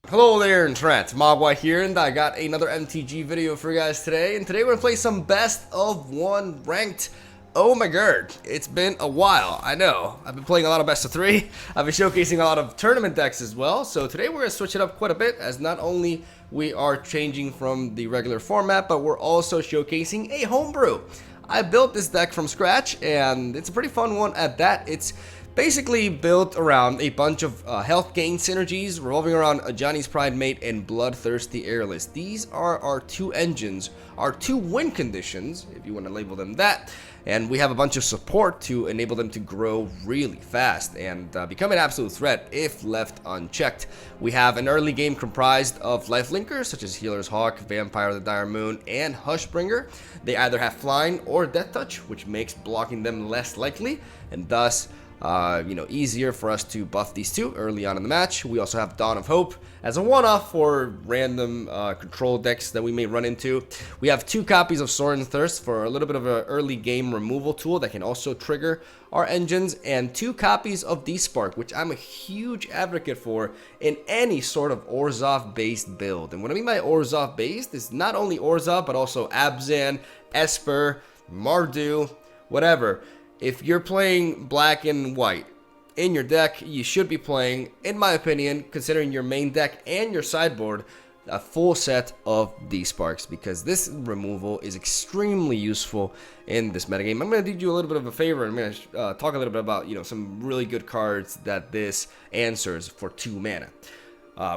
Hello there, MegaMogwai here, and I got another MTG video for you guys today. And today we're gonna play some best of one ranked. Oh my god, it's been a while. I know. I've been playing a lot of best of three. I've been showcasing a lot of tournament decks as well. So today we're gonna switch it up quite a bit, as not only we are changing from the regular format, but we're also showcasing a homebrew. I built this deck from scratch, and it's a pretty fun one at that. It's basically built around a bunch of health gain synergies revolving around Ajani's Pridemate and Bloodthirsty Airless. These are our two engines, our two win conditions, if you want to label them that. And we have a bunch of support to enable them to grow really fast and become an absolute threat if left unchecked. We have an early game comprised of lifelinkers such as Healer's Hawk, Vampire of the Dire Moon, and Hushbringer. They either have Flying or Death Touch, which makes blocking them less likely, and thus easier for us to buff these two early on in the match. We also have Dawn of Hope as a one-off for random control decks that we may run into. We have two copies of Sorin Thirst for a little bit of an early game removal tool that can also trigger our engines, and two copies of D-Spark, which I'm a huge advocate for in any sort of Orzhov-based build. And what I mean by Orzhov-based is not only Orzhov, but also Abzan, Esper, Mardu, whatever. If you're playing black and white in your deck, you should be playing, in my opinion, considering your main deck and your sideboard, a full set of D-Sparks, because this removal is extremely useful in this metagame. I'm going to do you a little bit of a favor. I'm going to talk a little bit about some really good cards that this answers for 2 mana.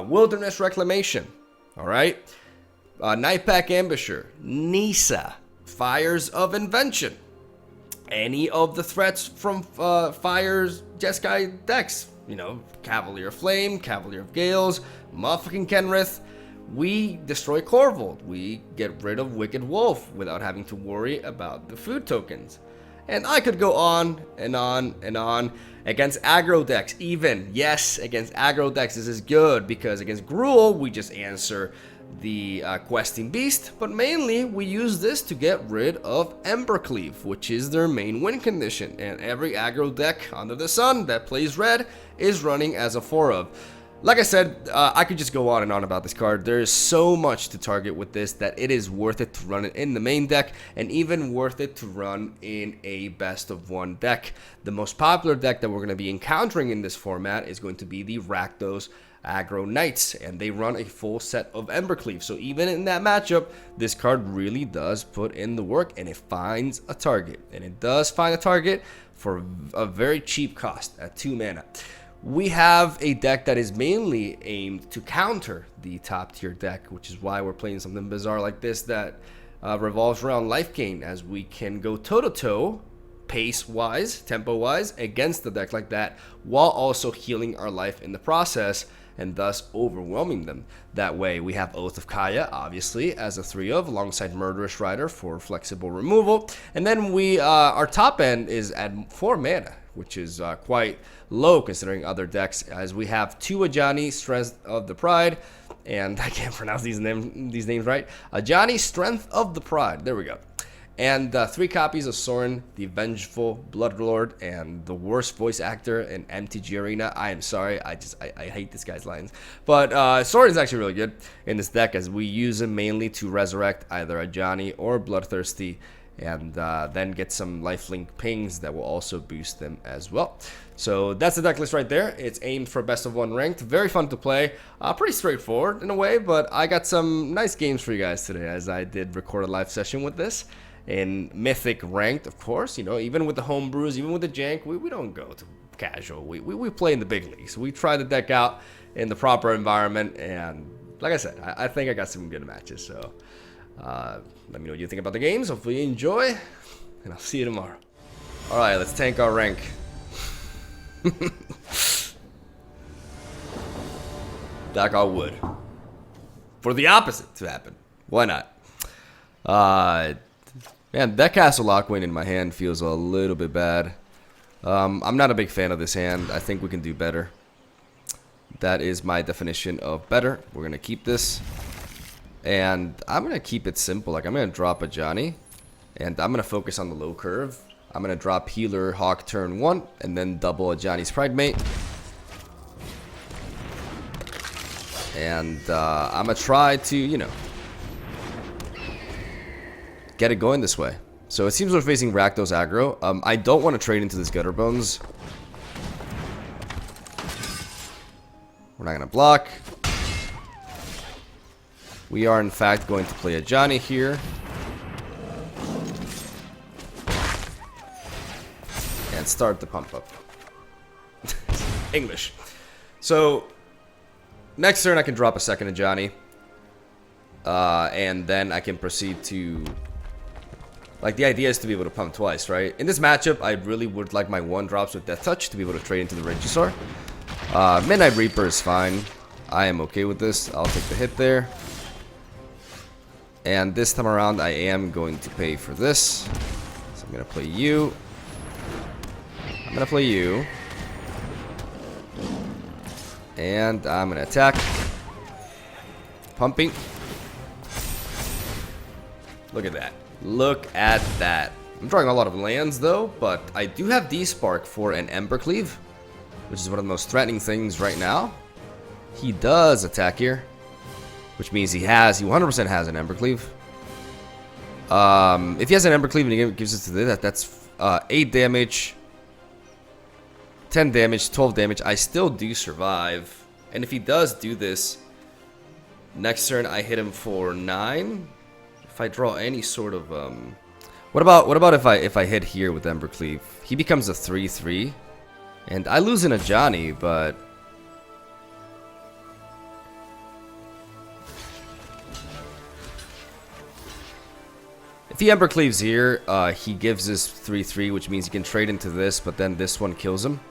Wilderness Reclamation, alright? Nightpack Ambusher, Nissa, Fires of Invention. Any of the threats from Fire's Jeskai decks, Cavalier of Flame, Cavalier of Gales, motherfucking Kenrith. We destroy Corvold. We get rid of Wicked Wolf without having to worry about the food tokens. And I could go on and on and on. Against aggro decks, even. Yes, against aggro decks, this is good, because against Gruul, we just answer the questing beast, but mainly we use this to get rid of Embercleave, which is their main win condition, and every aggro deck under the sun that plays red is running as a 4 of. Like I said, I could just go on and on about this card. There is so much to target with this that it is worth it to run it in the main deck, and even worth it to run in a best of one deck. The most popular deck that we're going to be encountering in this format is going to be the Rakdos Aggro Knights, and they run a full set of Embercleave. So even in that matchup, this card really does put in the work, and it finds a target. And it does find a target for a very cheap cost at 2 mana. We have a deck that is mainly aimed to counter the top tier deck, which is why we're playing something bizarre like this that revolves around life gain, as we can go toe-to-toe pace-wise, tempo-wise, against the deck like that, while also healing our life in the process, and thus overwhelming them. That way, we have Oath of Kaya, obviously, as a 3 of, alongside Murderous Rider for flexible removal. And then our top end is at 4 mana, which is quite low considering other decks, as we have 2 Ajani, Strength of the Pride, and I can't pronounce these names right. Ajani, Strength of the Pride, there we go. And 3 copies of Sorin, the Vengeful Bloodlord, and the worst voice actor in MTG Arena. I am sorry, I hate this guy's lines. But Sorin is actually really good in this deck, as we use him mainly to resurrect either Ajani or Bloodthirsty, and then get some lifelink pings that will also boost them as well. So that's the deck list right there. It's aimed for best of one ranked. Very fun to play. Pretty straightforward in a way, but I got some nice games for you guys today, as I did record a live session with this. In Mythic ranked, of course, even with the homebrews, even with the jank, we don't go to casual. We play in the big leagues. We try the deck out in the proper environment, and like I said, I think I got some good matches. So let me know what you think about the games. Hopefully you enjoy, and I'll see you tomorrow. All right, let's tank our rank. Dock our wood. For the opposite to happen. Why not? Man, that Castle Lockwind in my hand feels a little bit bad. I'm not a big fan of this hand. I think we can do better. That is my definition of better. We're going to keep this. And I'm going to keep it simple. Like, I'm going to drop Ajani. And I'm going to focus on the low curve. I'm going to drop Healer Hawk turn 1. And then double Ajani's Pridemate. And I'm gonna try to, you know, get it going this way. So it seems we're facing Rakdos aggro. I don't want to trade into this Gutter Bones. We're not gonna block. We are in fact going to play Ajani here. And start the pump up. English. So next turn I can drop a second Ajani. And then I can proceed to... Like, the idea is to be able to pump twice, right? In this matchup, I really would like my 1-drops with Death Touch to be able to trade into the Regisaur. Midnight Reaper is fine. I am okay with this. I'll take the hit there. And this time around, I am going to pay for this. So I'm going to play you. I'm going to play you. And I'm going to attack. Pumping. Look at that. Look at that. I'm drawing a lot of lands though, but I do have D-Spark for an Embercleave, which is one of the most threatening things right now. He does attack here, which means he 100% has an Embercleave. If he has an Embercleave and he gives it to this, that's 8 damage, 10 damage, 12 damage. I still do survive. And if he does do this, next turn I hit him for 9. If I draw any sort of what about if I hit here with Embercleave? He becomes a 3/3, and I lose an Ajani, but if he Embercleaves here, he gives us 3/3, which means he can trade into this, but then this one kills him.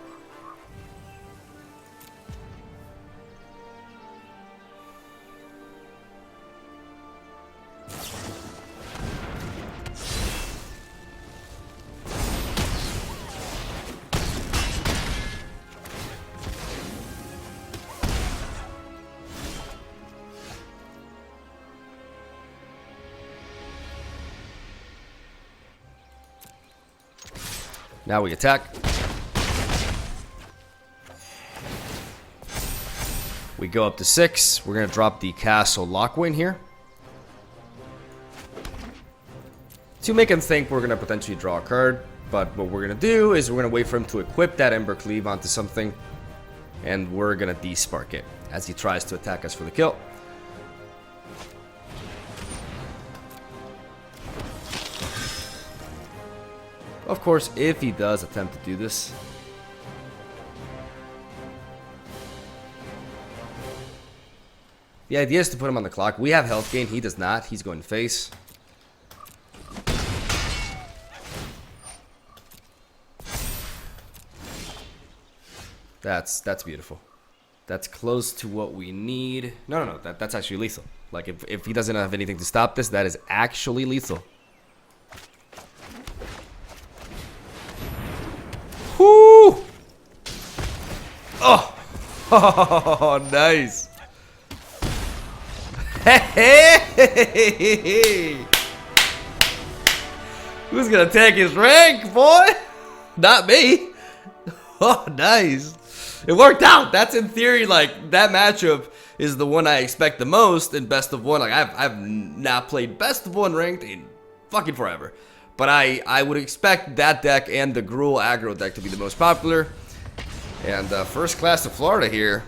Now we attack. We go up to 6. We're going to drop the Castle Lockwind here to make him think we're going to potentially draw a card. But what we're going to do is we're going to wait for him to equip that Embercleave onto something, and we're going to D-Spark it as he tries to attack us for the kill. Of course, if he does attempt to do this, the idea is to put him on the clock. We have health gain, he does not. He's going face. That's beautiful. That's close to what we need. No, that's actually lethal. Like, if he doesn't have anything to stop this, that is actually lethal. Whoo! Oh! Oh, nice. Hey! Who's gonna take his rank, boy? Not me. Oh, nice. It worked out. That's in theory, like, that matchup is the one I expect the most in best of one. Like, I've not played best of one ranked in fucking forever. But I would expect that deck and the Gruul aggro deck to be the most popular. And first class of Florida here,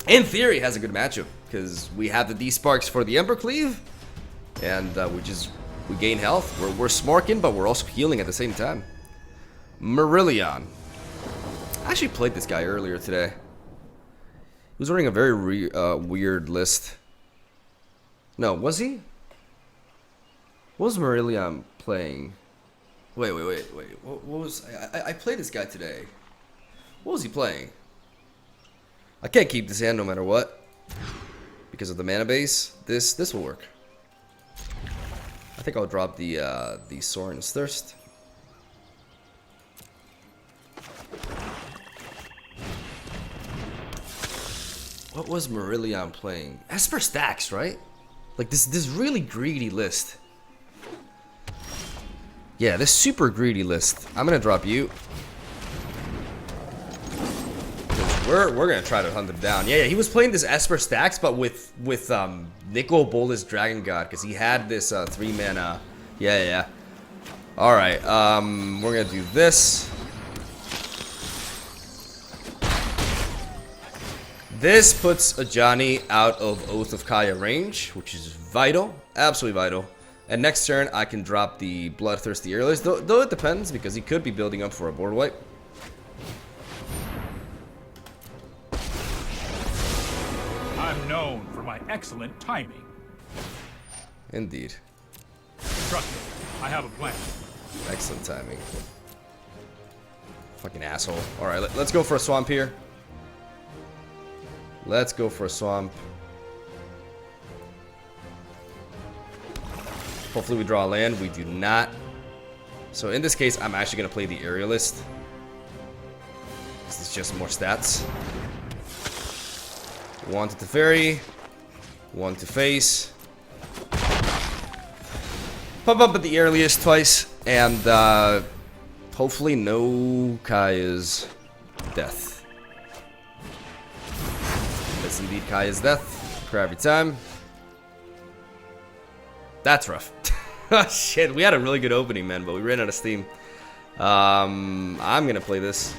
in theory, has a good matchup. Because we have the D-Sparks for the Embercleave. And we gain health. We're smarking, but we're also healing at the same time. Marillion. I actually played this guy earlier today. He was running a very weird list. No, was he? What was Marillion playing? Wait. What was... I played this guy today. What was he playing? I can't keep this hand no matter what. Because of the mana base. This will work. I think I'll drop the Sorin's Thirst. What was Marillion playing? Esper stacks, right? Like this really greedy list. Yeah, this super greedy list. I'm gonna drop you. Because we're gonna try to hunt him down. Yeah, he was playing this Esper stacks, but with Nicol Bolas Dragon God, because he had this 3 mana. Yeah. All right, we're gonna do this. This puts Ajani out of Oath of Kaya range, which is vital, absolutely vital. And next turn, I can drop the Bloodthirsty Airless, though it depends, because he could be building up for a board wipe. I'm known for my excellent timing. Indeed. Trust me, I have a plan. Excellent timing. Fucking asshole. Alright, let's go for a swamp here. Let's go for a swamp. Hopefully we draw a land. We do not. So in this case, I'm actually going to play the Aerialist. This is just more stats. 1 to Teferi. 1 to face. Pump up at the Aerialist twice. And hopefully no Kaya's death. That's indeed Kaya's death. For every time. That's rough. Oh, shit, we had a really good opening, man, but we ran out of steam. I'm gonna play this.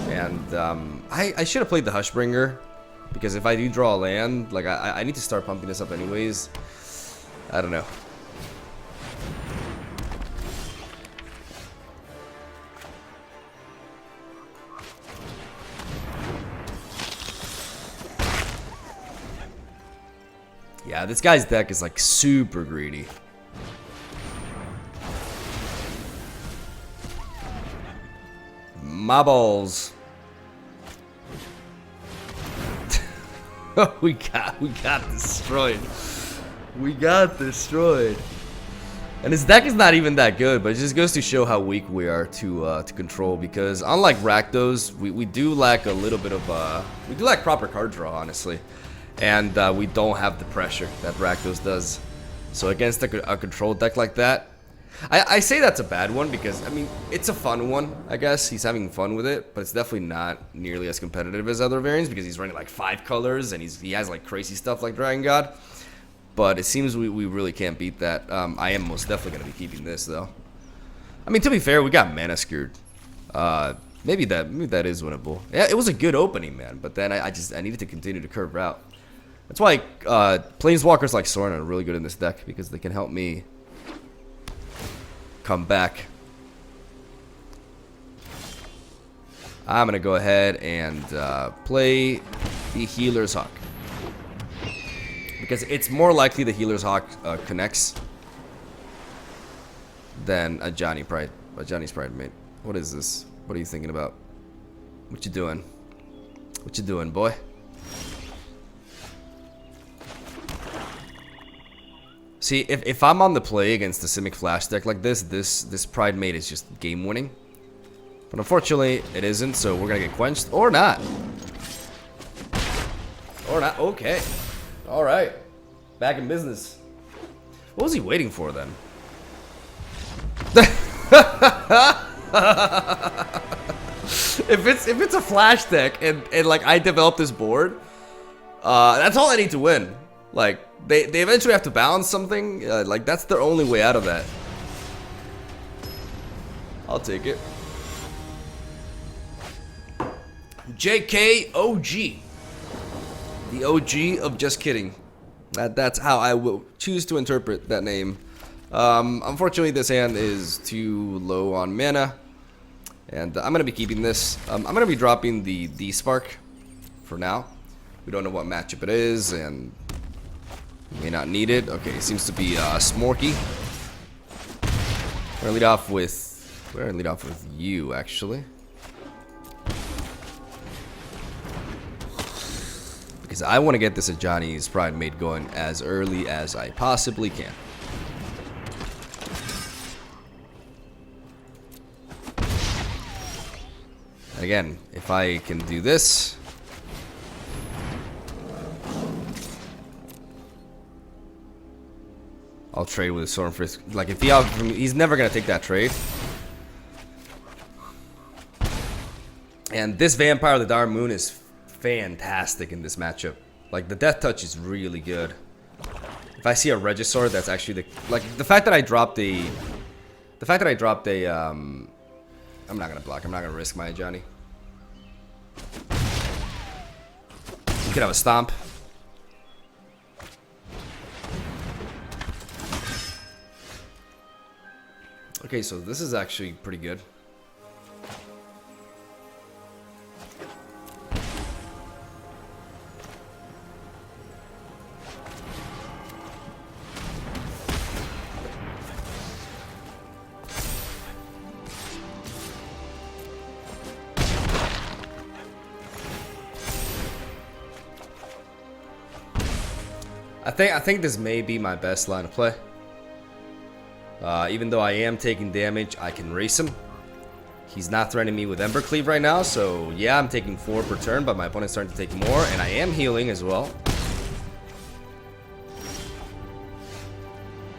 And I should have played the Hushbringer, because if I do draw a land, like I need to start pumping this up anyways. I don't know. Yeah, this guy's deck is like super greedy. My balls. we got destroyed. We got destroyed. And his deck is not even that good, but it just goes to show how weak we are to control, because unlike Rakdos, we do lack a little bit of we do lack proper card draw, honestly. And we don't have the pressure that Rakdos does. So against a control deck like that, I say that's a bad one because, I mean, it's a fun one, I guess. He's having fun with it, but it's definitely not nearly as competitive as other variants because he's running like 5 colors and he has like crazy stuff like Dragon God. But it seems we really can't beat that. I am most definitely going to be keeping this, though. I mean, to be fair, we got mana screwed. Maybe that is winnable. Yeah, it was a good opening, man. But then I needed to continue to curve route. That's why Planeswalkers like Sorin are really good in this deck, because they can help me come back. I'm going to go ahead and play the Healer's Hawk. Because it's more likely the Healer's Hawk connects than Ajani's Pride Mate. What is this? What are you thinking about? What you doing? What you doing, boy? See, if I'm on the play against the Simic Flash deck like this Pride Mate is just game winning. But unfortunately, it isn't, so we're gonna get quenched. Or not. Or not. Okay. Alright. Back in business. What was he waiting for then? If it's a Flash deck and like I develop this board, that's all I need to win. Like, they eventually have to balance something. Like, that's their only way out of that. I'll take it. JK OG. The OG of Just Kidding. That's how I will choose to interpret that name. Unfortunately, this hand is too low on mana. And I'm going to be keeping this. I'm going to be dropping the Spark for now. We don't know what matchup it is, and may not need it. Okay, it seems to be Smorky. We're gonna lead off with you, actually, because I want to get this Ajani's Pride Mate going as early as I possibly can. And again, if I can do this. I'll trade with Stormfist. Like, if he's never gonna take that trade. And this Vampire of the Dark Moon is fantastic in this matchup. Like, the death touch is really good. If I see a Regisaur, that's actually the fact that I dropped a I'm not gonna block. I'm not gonna risk my Ajani. You could have a stomp. Okay, so this is actually pretty good. I think this may be my best line of play. Even though I am taking damage, I can race him. He's not threatening me with Embercleave right now, so yeah, I'm taking 4 per turn, but my opponent's starting to take more, and I am healing as well.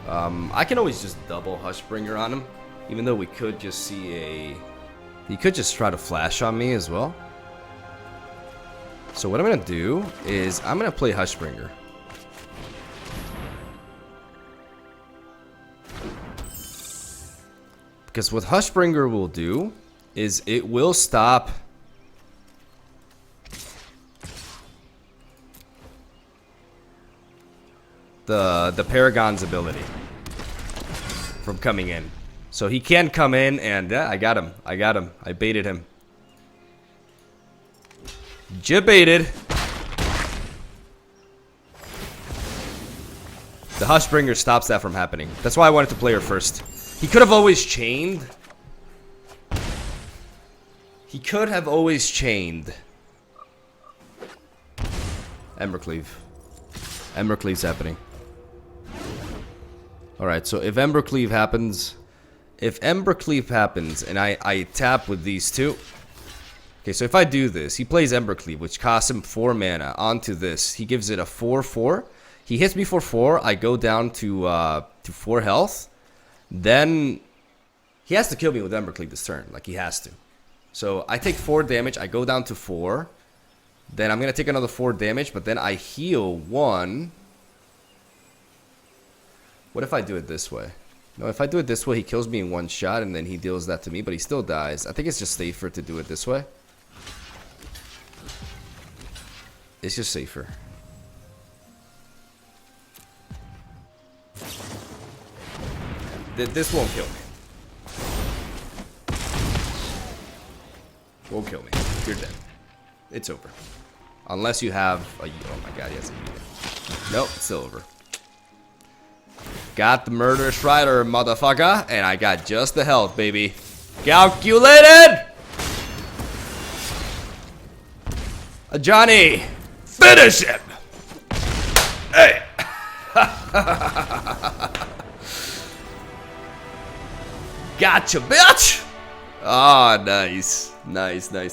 I can always just double Hushbringer on him, even though we could just see a... He could just try to flash on me as well. So what I'm going to do is I'm going to play Hushbringer. Because what Hushbringer will do is it will stop the Paragon's ability from coming in. So he can come in and I got him. I baited him. Jibaited. The Hushbringer stops that from happening. That's why I wanted to play her first. He could have always chained. Embercleave. Embercleave's happening. Alright, so if Embercleave happens... and I tap with these two... Okay, so if I do this, he plays Embercleave, which costs him 4 mana onto this. He gives it a 4/4. He hits me for 4. I go down to 4 health. Then he has to kill me with Embercleave this turn. Like, he has to. So I take 4 damage. I go down to 4. Then I'm going to take another 4 damage, but then I heal 1. What if I do it this way? No, if I do it this way, he kills me in 1 shot, and then he deals that to me, but he still dies. I think it's just safer to do it this way. It's just safer. This won't kill me. Won't kill me. You're dead. It's over. Unless you have a... Oh my god, he has a Yeet. Nope, it's still over. Got the Murderous Rider, motherfucker. And I got just the health, baby. Calculated! Ajani! Finish him! Hey! Gotcha, bitch! Oh, nice. Nice. I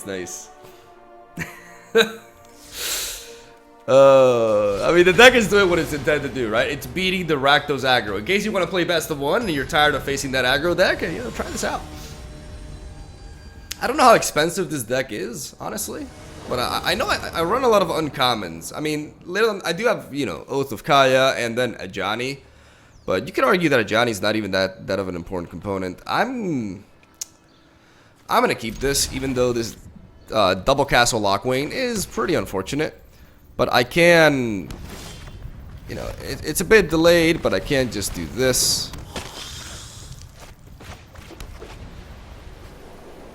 mean, the deck is doing what it's intended to do, right? It's beating the Rakdos aggro. In case you want to play best of 1 and you're tired of facing that aggro deck, you know, try this out. I don't know how expensive this deck is, honestly. But I know I run a lot of uncommons. I mean, I do have, you know, Oath of Kaya and then Ajani. But you can argue that Ajani's not even that of an important component. I'm gonna keep this, even though this double castle Lockwayne is pretty unfortunate. But I can, you know, it's a bit delayed, but I can just do this.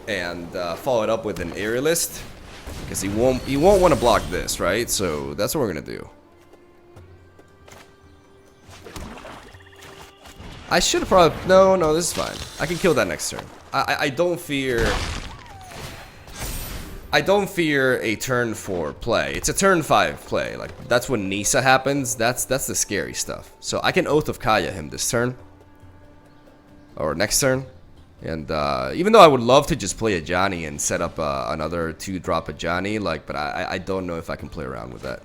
And follow it up with an Aerialist. Because he won't want to block this, right? So that's what we're gonna do. I should have probably... No, this is fine. I can kill that next turn. I don't fear a turn 4 play. It's a turn 5 play. Like, that's when Nissa happens. That's the scary stuff. So I can Oath of Kaya him this turn. Or next turn. And even though I would love to just play Ajani and set up another 2-drop Ajani, like, but I don't know if I can play around with that.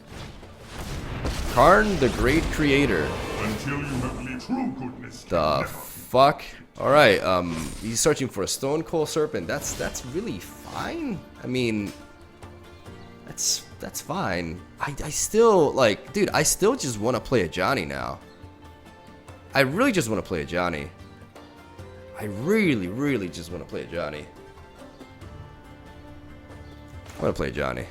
Karn, the Great Creator. Until you have the true goodness. The fuck? Alright, he's searching for a Stone Cold Serpent. That's really fine. I mean, that's fine. I still, like, dude, I still just want to play Ajani now. I really just want to play Ajani. I really, really just want to play Ajani. I want to play Ajani.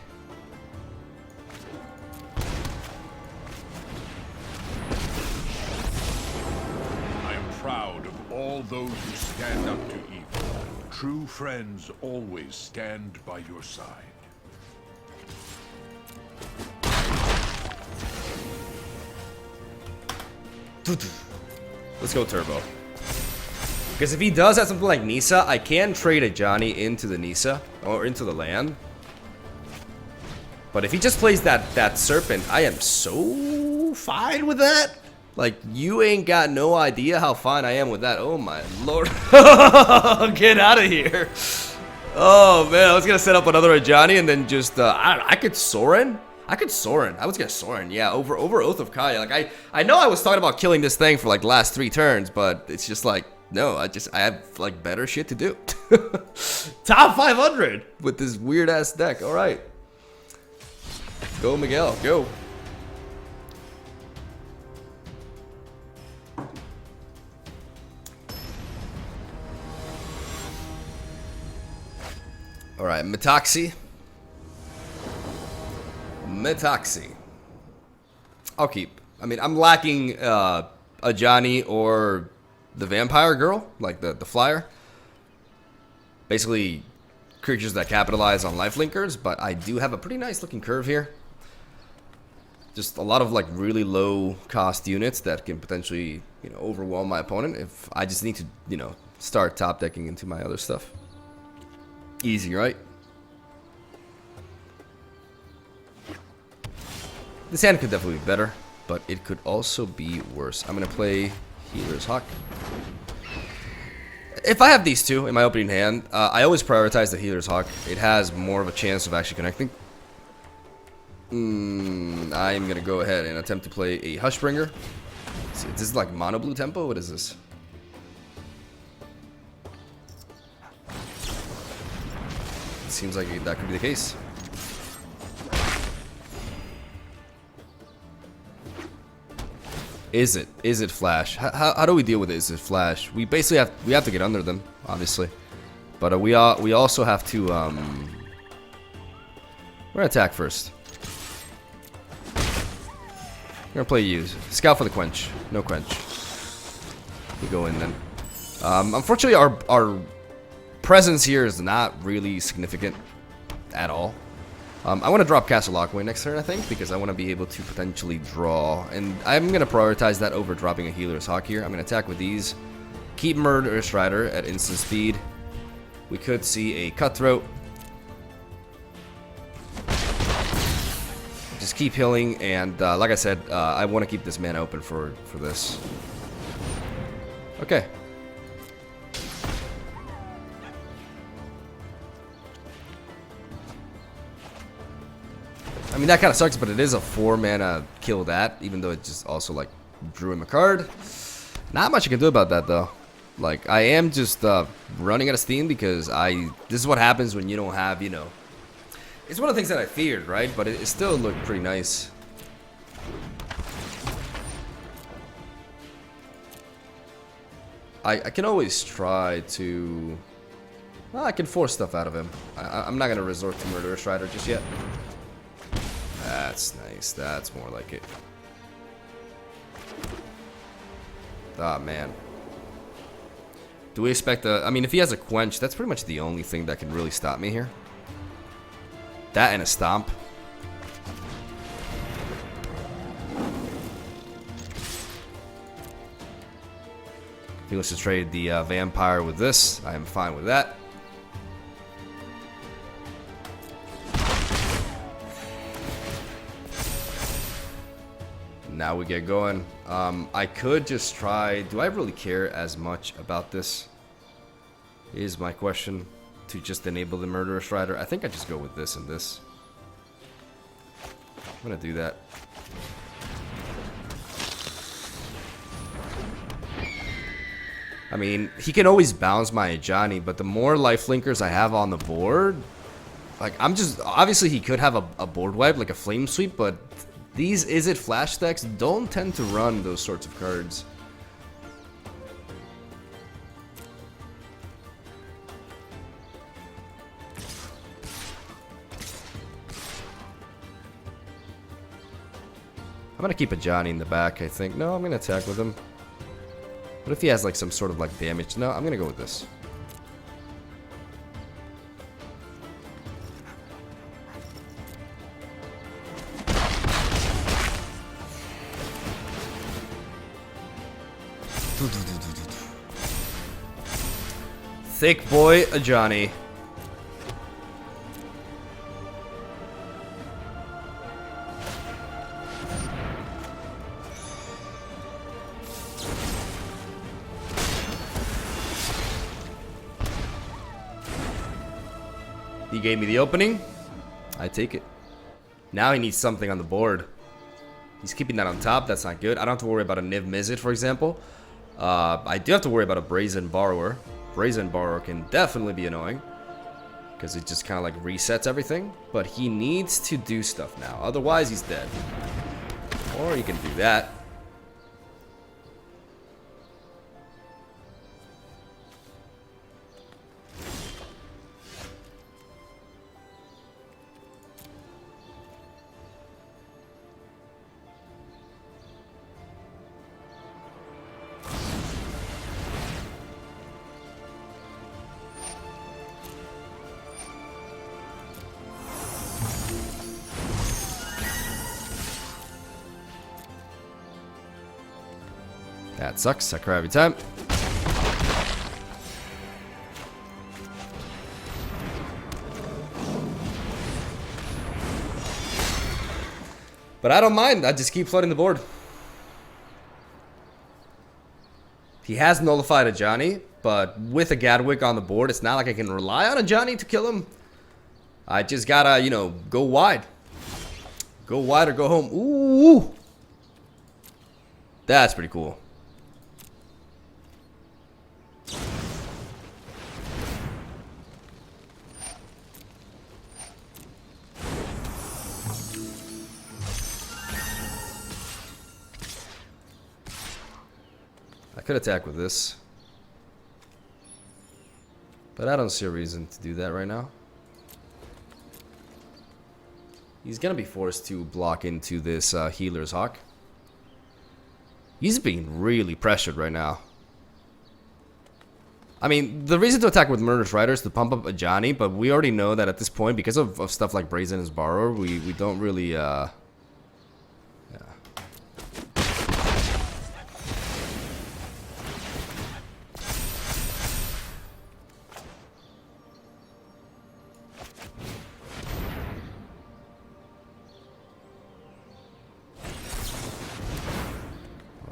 I am proud of all those who stand up to evil. True friends always stand by your side. Let's go Turbo. Because if he does have something like Nissa, I can trade Ajani into the Nissa, or into the land. But if he just plays that Serpent, I am so fine with that. Like, you ain't got no idea how fine I am with that. Oh my lord. Get out of here. Oh man, I was gonna set up another Ajani and then just, I could Sorin. I could Sorin. I was gonna Sorin, yeah, over Oath of Kaya. Like, I know I was talking about killing this thing for like last 3 turns, but it's just like, no, I have like better shit to do. Top 500 with this weird ass deck. All right, go Miguel, go. All right, Metoxy. I'll keep. I mean, I'm lacking Ajani or the Vampire Girl, like the flyer. Basically, creatures that capitalize on life linkers, but I do have a pretty nice looking curve here. Just a lot of like really low cost units that can potentially, you know, overwhelm my opponent if I just need to, you know, start top decking into my other stuff. Easy, right? This hand could definitely be better, but it could also be worse. I'm going to play Healer's Hawk. If I have these two in my opening hand, I always prioritize the Healer's Hawk. It has more of a chance of actually connecting. I'm going to go ahead and attempt to play a Hushbringer. Let's see, this is like mono blue tempo? What is this? It seems like that could be the case. Is it Flash? How do we deal with it? Is it Flash? We basically have to get under them, obviously, but we also have to we're gonna attack first. We're gonna play use scout for the quench. No quench. We go in then. Unfortunately, our presence here is not really significant at all. I want to drop Castle Lockway next turn, I think, because I want to be able to potentially draw. And I'm going to prioritize that over dropping a Healer's Hawk here. I'm going to attack with these. Keep Murderous Rider at instant speed. We could see a Cutthroat. Just keep healing, and like I said, I want to keep this mana open for this. Okay. I mean, that kind of sucks, but it is a 4 mana kill that, even though it just also, like, drew him a card. Not much you can do about that, though. Like, I am just running out of steam because this is what happens when you don't have, you know. It's one of the things that I feared, right? But it still looked pretty nice. I can always try to... Well, I can force stuff out of him. I'm not going to resort to Murderous Rider just yet. That's nice. That's more like it. Ah, man. Do we expect a... I mean, if he has a Quench, that's pretty much the only thing that can really stop me here. That and a Stomp. If he wants to trade the Vampire with this, I am fine with that. Now we get going. I could just try... Do I really care as much about this? Is my question. To just enable the Murderous Rider. I think I just go with this and this. I'm gonna do that. I mean, he can always bounce my Ajani, but the more lifelinkers I have on the board, like, I'm just... Obviously, he could have a board wipe, like a flame sweep, but these Izzet flash decks don't tend to run those sorts of cards. I'm gonna keep Ajani in the back, I think. No, I'm gonna attack with him. What if he has like some sort of like damage? No, I'm gonna go with this. Thick boy Ajani. He gave me the opening. I take it. Now he needs something on the board. He's keeping that on top. That's not good. I don't have to worry about a Niv Mizzet, for example. I do have to worry about a Brazen Borrower. Brazen Borrower can definitely be annoying, because it just kind of like resets everything. But he needs to do stuff now. Otherwise, he's dead. Or he can do that. That sucks. I cry every time. But I don't mind. I just keep flooding the board. He has nullified Ajani, but with a Gadwick on the board, it's not like I can rely on Ajani to kill him. I just gotta, you know, go wide. Go wide or go home. Ooh. That's pretty cool. I could attack with this, but I don't see a reason to do that right now. He's gonna be forced to block into this Healer's Hawk. He's being really pressured right now. I mean, the reason to attack with Murderous Rider is to pump up Ajani, but we already know that at this point, because of stuff like Brazen Borrower, we don't really, yeah.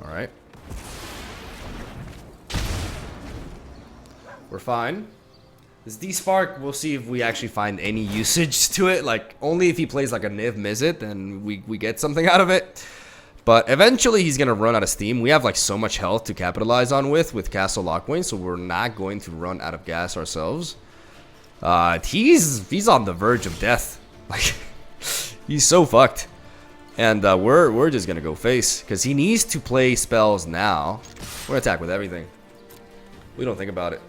Alright. We're fine. This D-Spark, we'll see if we actually find any usage to it. Like, only if he plays like a Niv Mizzet, then we get something out of it. But eventually he's going to run out of steam. We have like so much health to capitalize on with Castle Lockwing, so we're not going to run out of gas ourselves. He's on the verge of death. Like, he's so fucked. And we're just gonna go face, because he needs to play spells now. We're gonna attack with everything. We don't think about it.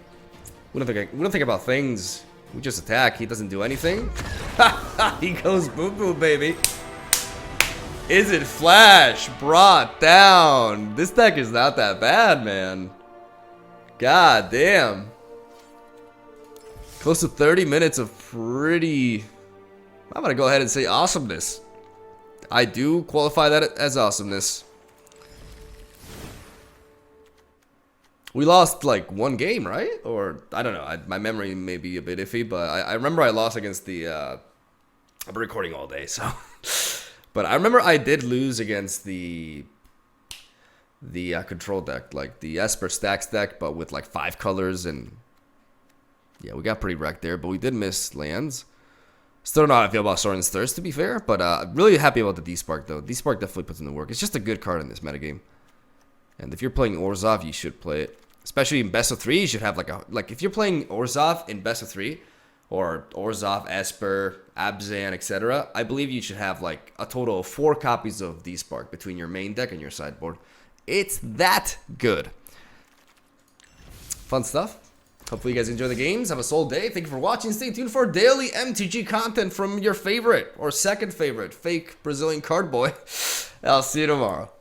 We don't think about things. We just attack. He doesn't do anything. He goes boom boom, baby. Izzet Flash brought down. This deck is not that bad, man. God damn. Close to 30 minutes of pretty... I'm gonna go ahead and say awesomeness. I do qualify that as awesomeness. We lost like one game, right? Or I don't know. My memory may be a bit iffy, but I remember I lost against the. I've been recording all day, so. But I remember I did lose against the control deck, like the Esper stacks deck, but with like 5 colors, and yeah, we got pretty wrecked there. But we did miss lands. Still don't know how I feel about Sorin's Thirst, to be fair, but really happy about the D-Spark, though. D-Spark definitely puts in the work. It's just a good card in this metagame. And if you're playing Orzhov, you should play it. Especially in best of 3, you should have like if you're playing Orzhov in best of 3, or Orzhov, Esper, Abzan, etc. I believe you should have like a total of 4 copies of D-Spark between your main deck and your sideboard. It's that good. Fun stuff. Hopefully you guys enjoy the games. Have a soul day. Thank you for watching. Stay tuned for daily MTG content from your favorite or second favorite fake Brazilian card boy. I'll see you tomorrow.